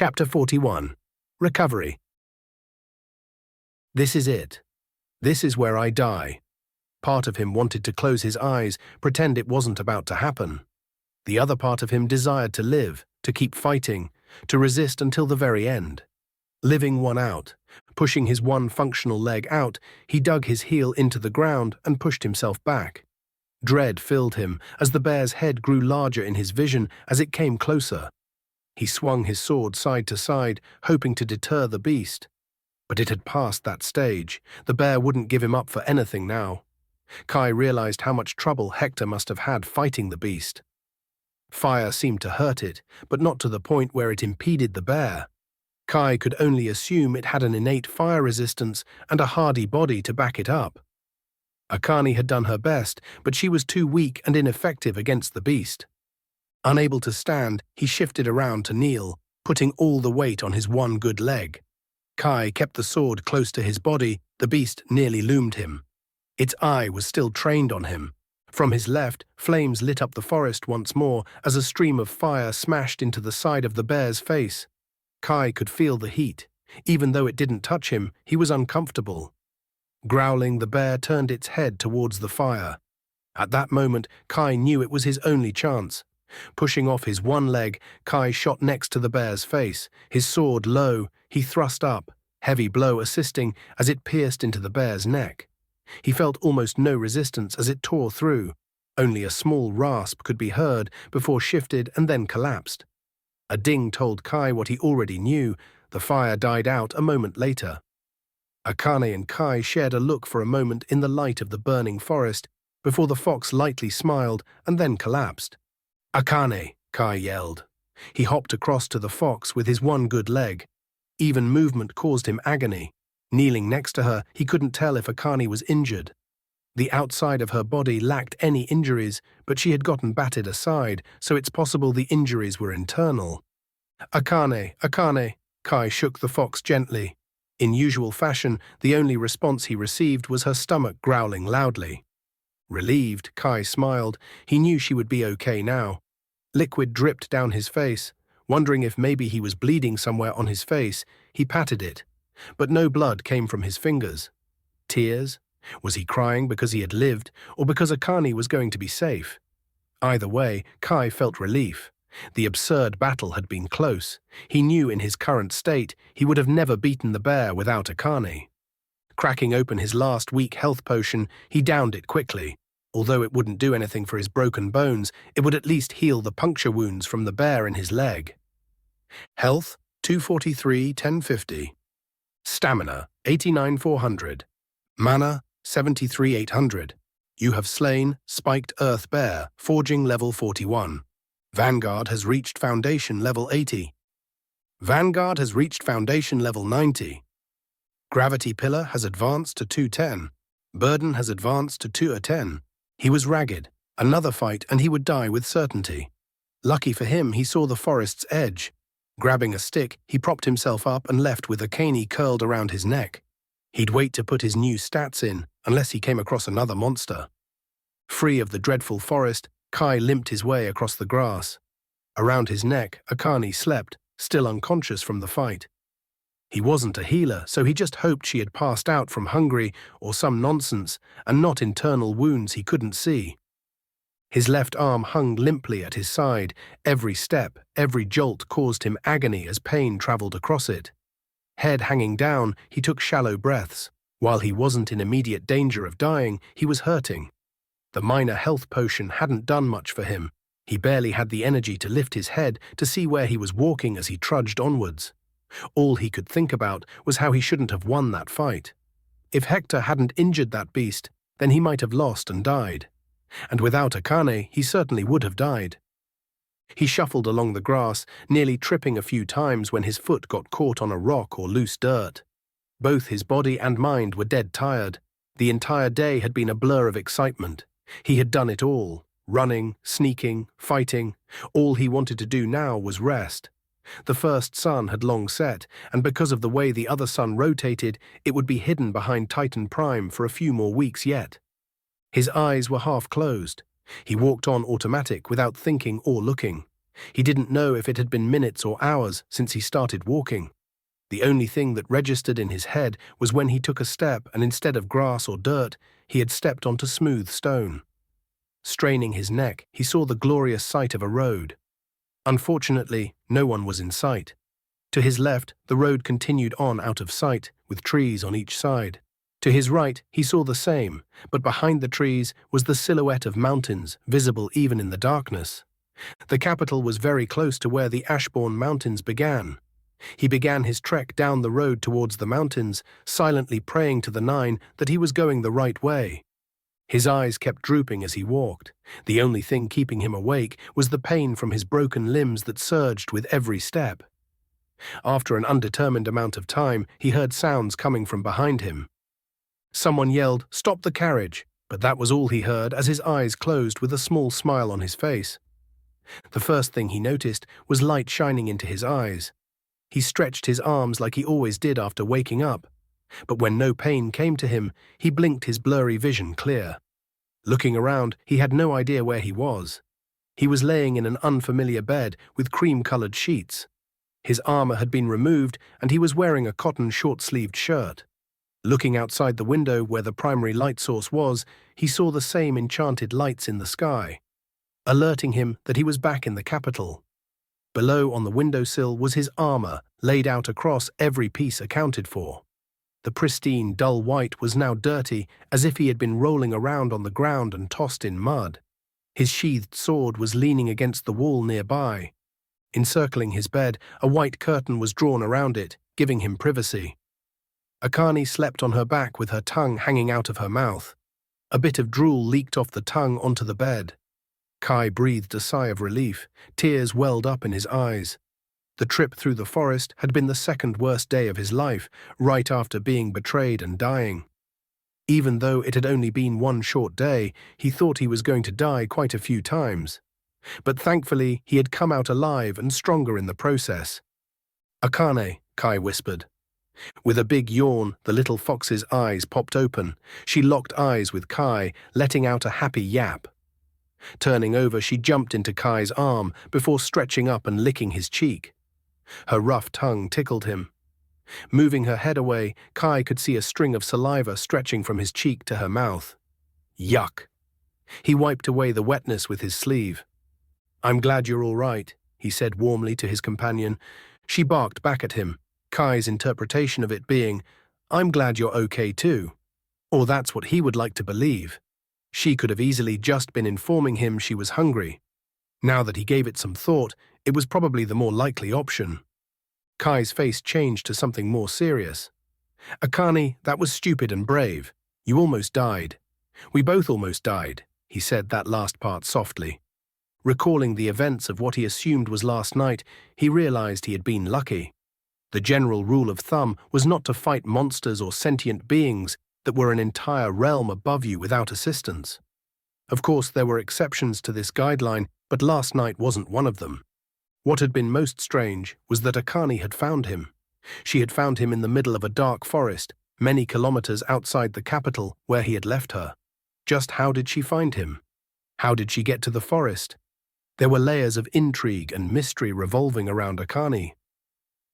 Chapter 41. Recovery. This is it. This is where I die. Part of him wanted to close his eyes, pretend it wasn't about to happen. The other part of him desired to live, to keep fighting, to resist until the very end. Living one out, pushing his one functional leg out, he dug his heel into the ground and pushed himself back. Dread filled him as the bear's head grew larger in his vision as it came closer. He swung his sword side to side, hoping to deter the beast. But it had passed that stage. The bear wouldn't give him up for anything now. Kai realized how much trouble Hector must have had fighting the beast. Fire seemed to hurt it, but not to the point where it impeded the bear. Kai could only assume it had an innate fire resistance and a hardy body to back it up. Akane had done her best, but she was too weak and ineffective against the beast. Unable to stand, he shifted around to kneel, putting all the weight on his one good leg. Kai kept the sword close to his body. The beast nearly loomed him. Its eye was still trained on him. From his left, flames lit up the forest once more as a stream of fire smashed into the side of the bear's face. Kai could feel the heat. Even though it didn't touch him, he was uncomfortable. Growling, the bear turned its head towards the fire. At that moment, Kai knew it was his only chance. Pushing off his one leg, Kai shot next to the bear's face. His sword low, he thrust up, heavy blow assisting as it pierced into the bear's neck. He felt almost no resistance as it tore through. Only a small rasp could be heard before shifted and then collapsed. A ding told Kai what he already knew. The fire died out a moment later. Akane and Kai shared a look for a moment in the light of the burning forest before the fox lightly smiled and then collapsed. "Akane," Kai yelled. He hopped across to the fox with his one good leg. Even movement caused him agony. Kneeling next to her, he couldn't tell if Akane was injured. The outside of her body lacked any injuries, but she had gotten batted aside, so it's possible the injuries were internal. "Akane, Akane," Kai shook the fox gently. In usual fashion, the only response he received was her stomach growling loudly. Relieved, Kai smiled. He knew she would be okay now. Liquid dripped down his face. Wondering if maybe he was bleeding somewhere on his face, he patted it. But no blood came from his fingers. Tears? Was he crying because he had lived, or because Akane was going to be safe? Either way, Kai felt relief. The absurd battle had been close. He knew in his current state he would have never beaten the bear without Akane. Cracking open his last weak health potion, he downed it quickly. Although it wouldn't do anything for his broken bones, it would at least heal the puncture wounds from the bear in his leg. Health, 243, 1050. Stamina, 89,400. Mana, 73,800. You have slain Spiked Earth Bear, Forging level 41. Vanguard has reached Foundation level 80. Vanguard has reached Foundation level 90. Gravity Pillar has advanced to 210. Burden has advanced to 210. He was ragged. Another fight and he would die with certainty. Lucky for him, he saw the forest's edge. Grabbing a stick, he propped himself up and left with Akane curled around his neck. He'd wait to put his new stats in, unless he came across another monster. Free of the dreadful forest, Kai limped his way across the grass. Around his neck, Akane slept, still unconscious from the fight. He wasn't a healer, so he just hoped she had passed out from hunger or some nonsense, and not internal wounds he couldn't see. His left arm hung limply at his side. Every step, every jolt caused him agony as pain traveled across it. Head hanging down, he took shallow breaths. While he wasn't in immediate danger of dying, he was hurting. The minor health potion hadn't done much for him. He barely had the energy to lift his head to see where he was walking as he trudged onwards. All he could think about was how he shouldn't have won that fight. If Hector hadn't injured that beast, then he might have lost and died. And without Akane, he certainly would have died. He shuffled along the grass, nearly tripping a few times when his foot got caught on a rock or loose dirt. Both his body and mind were dead tired. The entire day had been a blur of excitement. He had done it all. Running, sneaking, fighting. All he wanted to do now was rest. The first sun had long set, and because of the way the other sun rotated, it would be hidden behind Titan Prime for a few more weeks yet. His eyes were half closed. He walked on automatic without thinking or looking. He didn't know if it had been minutes or hours since he started walking. The only thing that registered in his head was when he took a step and instead of grass or dirt, he had stepped onto smooth stone. Straining his neck, he saw the glorious sight of a road. Unfortunately, no one was in sight. To his left, the road continued on out of sight, with trees on each side. To his right, he saw the same, but behind the trees was the silhouette of mountains, visible even in the darkness. The capital was very close to where the Ashbourne Mountains began. He began his trek down the road towards the mountains, silently praying to the Nine that he was going the right way. His eyes kept drooping as he walked. The only thing keeping him awake was the pain from his broken limbs that surged with every step. After an undetermined amount of time, he heard sounds coming from behind him. Someone yelled, "Stop the carriage," but that was all he heard as his eyes closed with a small smile on his face. The first thing he noticed was light shining into his eyes. He stretched his arms like he always did after waking up, but when no pain came to him, he blinked his blurry vision clear. Looking around, he had no idea where he was. He was laying in an unfamiliar bed with cream-colored sheets. His armor had been removed and he was wearing a cotton short-sleeved shirt. Looking outside the window where the primary light source was, he saw the same enchanted lights in the sky, alerting him that he was back in the capital. Below on the windowsill was his armor, laid out across every piece accounted for. The pristine, dull white was now dirty, as if he had been rolling around on the ground and tossed in mud. His sheathed sword was leaning against the wall nearby. Encircling his bed, a white curtain was drawn around it, giving him privacy. Akane slept on her back with her tongue hanging out of her mouth. A bit of drool leaked off the tongue onto the bed. Kai breathed a sigh of relief. Tears welled up in his eyes. The trip through the forest had been the second worst day of his life, right after being betrayed and dying. Even though it had only been one short day, he thought he was going to die quite a few times. But thankfully, he had come out alive and stronger in the process. "Akane," Kai whispered. With a big yawn, the little fox's eyes popped open. She locked eyes with Kai, letting out a happy yap. Turning over, she jumped into Kai's arm before stretching up and licking his cheek. Her rough tongue tickled him. Moving her head away, Kai could see a string of saliva stretching from his cheek to her mouth. Yuck! He wiped away the wetness with his sleeve. "I'm glad you're all right," he said warmly to his companion. She barked back at him, Kai's interpretation of it being, "I'm glad you're okay too." Or that's what he would like to believe. She could have easily just been informing him she was hungry. Now that he gave it some thought, it was probably the more likely option. Kai's face changed to something more serious. "Akane, that was stupid and brave. You almost died. We both almost died," he said that last part softly. Recalling the events of what he assumed was last night, he realized he had been lucky. The general rule of thumb was not to fight monsters or sentient beings that were an entire realm above you without assistance. Of course, there were exceptions to this guideline, but last night wasn't one of them. What had been most strange was that Akane had found him. She had found him in the middle of a dark forest, many kilometers outside the capital where he had left her. Just how did she find him? How did she get to the forest? There were layers of intrigue and mystery revolving around Akane,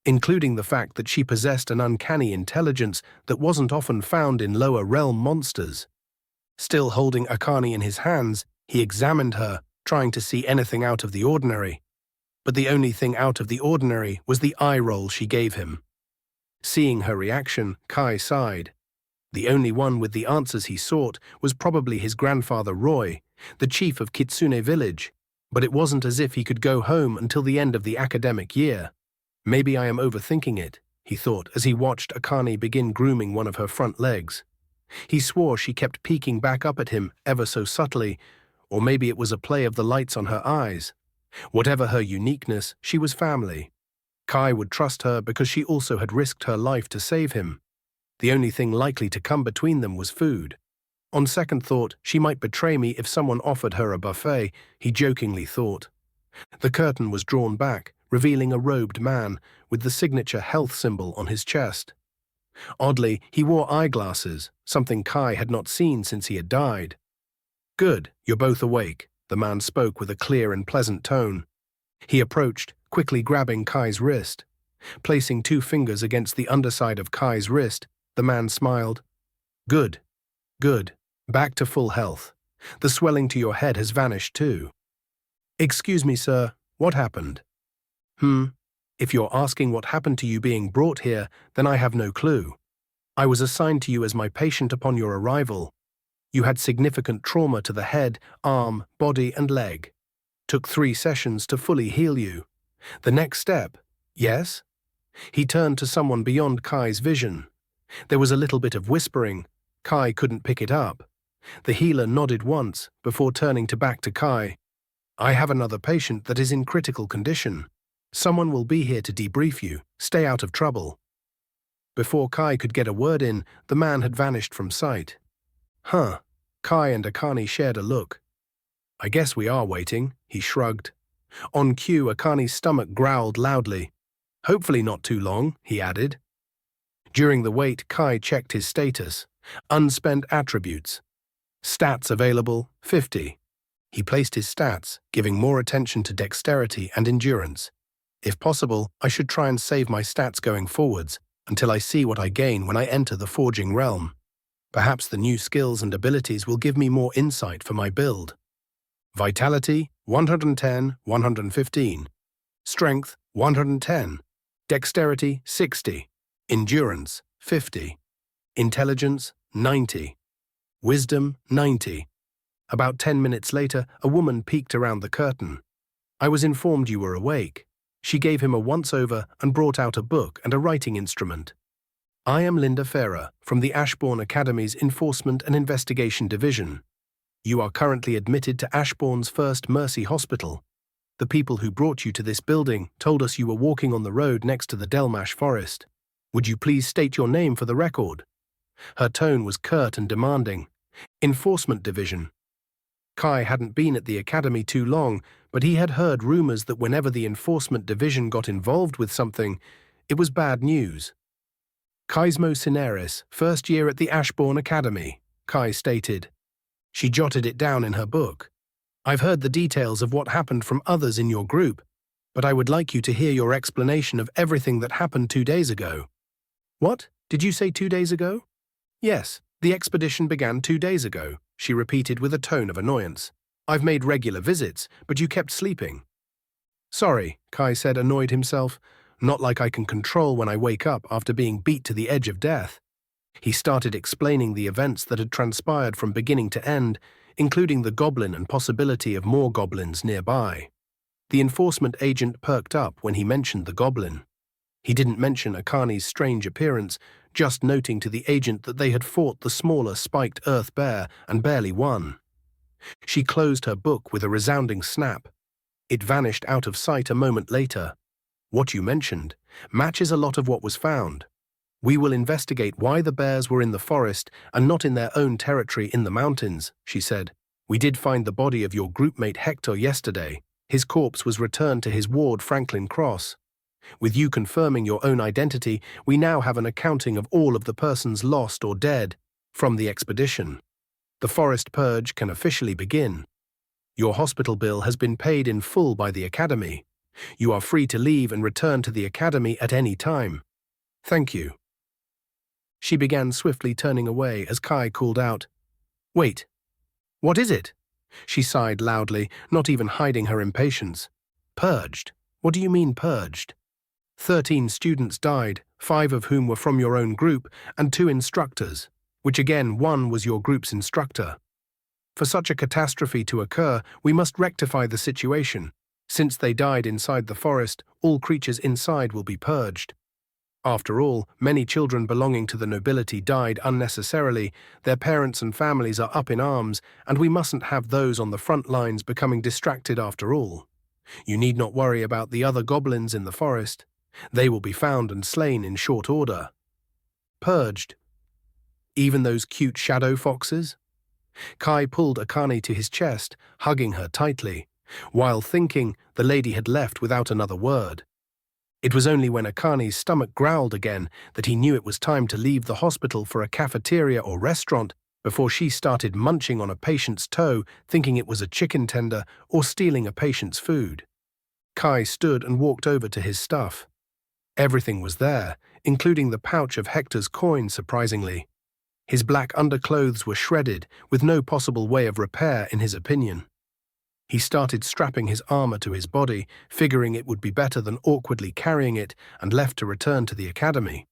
including the fact that she possessed an uncanny intelligence that wasn't often found in lower realm monsters. Still holding Akane in his hands, he examined her, trying to see anything out of the ordinary. But the only thing out of the ordinary was the eye roll she gave him. Seeing her reaction, Kai sighed. The only one with the answers he sought was probably his grandfather Roy, the chief of Kitsune Village, but it wasn't as if he could go home until the end of the academic year. "Maybe I am overthinking it," he thought as he watched Akane begin grooming one of her front legs. He swore she kept peeking back up at him ever so subtly, or maybe it was a play of the lights on her eyes. Whatever her uniqueness, she was family. Kai would trust her because she also had risked her life to save him. The only thing likely to come between them was food. On second thought, she might betray me if someone offered her a buffet, he jokingly thought. The curtain was drawn back, revealing a robed man with the signature health symbol on his chest. Oddly, he wore eyeglasses, something Kai had not seen since he had died. "Good, you're both awake," the man spoke with a clear and pleasant tone. He approached, quickly grabbing Kai's wrist. Placing 2 fingers against the underside of Kai's wrist, the man smiled. Good. Good. Back to full health. The swelling to your head has vanished too. Excuse me, sir, what happened? If you're asking what happened to you being brought here, then I have no clue. I was assigned to you as my patient upon your arrival. You had significant trauma to the head, arm, body, and leg. Took 3 sessions to fully heal you. The next step, yes? He turned to someone beyond Kai's vision. There was a little bit of whispering. Kai couldn't pick it up. The healer nodded once before turning back to Kai. I have another patient that is in critical condition. Someone will be here to debrief you. Stay out of trouble. Before Kai could get a word in, the man had vanished from sight. Kai and Akane shared a look. I guess we are waiting, he shrugged. On cue, Akane's stomach growled loudly. Hopefully not too long, he added. During the wait, Kai checked his status. Unspent attributes. Stats available, 50. He placed his stats, giving more attention to dexterity and endurance. If possible, I should try and save my stats going forwards, until I see what I gain when I enter the forging realm. Perhaps the new skills and abilities will give me more insight for my build. Vitality, 110, 115. Strength, 110. Dexterity, 60. Endurance, 50. Intelligence, 90. Wisdom, 90. About 10 minutes later, a woman peeked around the curtain. I was informed you were awake. She gave him a once-over and brought out a book and a writing instrument. I am Linda Farrer, from the Ashbourne Academy's Enforcement and Investigation Division. You are currently admitted to Ashbourne's First Mercy Hospital. The people who brought you to this building told us you were walking on the road next to the Delmash Forest. Would you please state your name for the record? Her tone was curt and demanding. Enforcement Division. Kai hadn't been at the academy too long, but he had heard rumors that whenever the Enforcement Division got involved with something, it was bad news. Kaismo Cineris, first year at the Ashbourne Academy, Kai stated. She jotted it down in her book. I've heard the details of what happened from others in your group, but I would like you to hear your explanation of everything that happened 2 days ago. What? Did you say 2 days ago? Yes, the expedition began 2 days ago, she repeated with a tone of annoyance. I've made regular visits, but you kept sleeping. Sorry, Kai said, annoyed himself. Not like I can control when I wake up after being beat to the edge of death. He started explaining the events that had transpired from beginning to end, including the goblin and possibility of more goblins nearby. The enforcement agent perked up when he mentioned the goblin. He didn't mention Akane's strange appearance, just noting to the agent that they had fought the smaller spiked earth bear and barely won. She closed her book with a resounding snap. It vanished out of sight a moment later. What you mentioned matches a lot of what was found. We will investigate why the bears were in the forest and not in their own territory in the mountains, she said. We did find the body of your groupmate Hector yesterday. His corpse was returned to his ward Franklin Cross. With you confirming your own identity, we now have an accounting of all of the persons lost or dead from the expedition. The forest purge can officially begin. Your hospital bill has been paid in full by the Academy. You are free to leave and return to the Academy at any time. Thank you. She began swiftly turning away as Kai called out, Wait, what is it? She sighed loudly, not even hiding her impatience. Purged? What do you mean purged? 13 students died, 5 of whom were from your own group, and 2 instructors, which again, 1 was your group's instructor. For such a catastrophe to occur, we must rectify the situation. Since they died inside the forest, all creatures inside will be purged. After all, many children belonging to the nobility died unnecessarily, their parents and families are up in arms, and we mustn't have those on the front lines becoming distracted after all. You need not worry about the other goblins in the forest. They will be found and slain in short order. Purged. Even those cute shadow foxes? Kai pulled Akane to his chest, hugging her tightly. While thinking, the lady had left without another word. It was only when Akane's stomach growled again that he knew it was time to leave the hospital for a cafeteria or restaurant before she started munching on a patient's toe, thinking it was a chicken tender or stealing a patient's food. Kai stood and walked over to his stuff. Everything was there, including the pouch of Hector's coin, surprisingly. His black underclothes were shredded, with no possible way of repair, in his opinion. He started strapping his armor to his body, figuring it would be better than awkwardly carrying it, and left to return to the academy.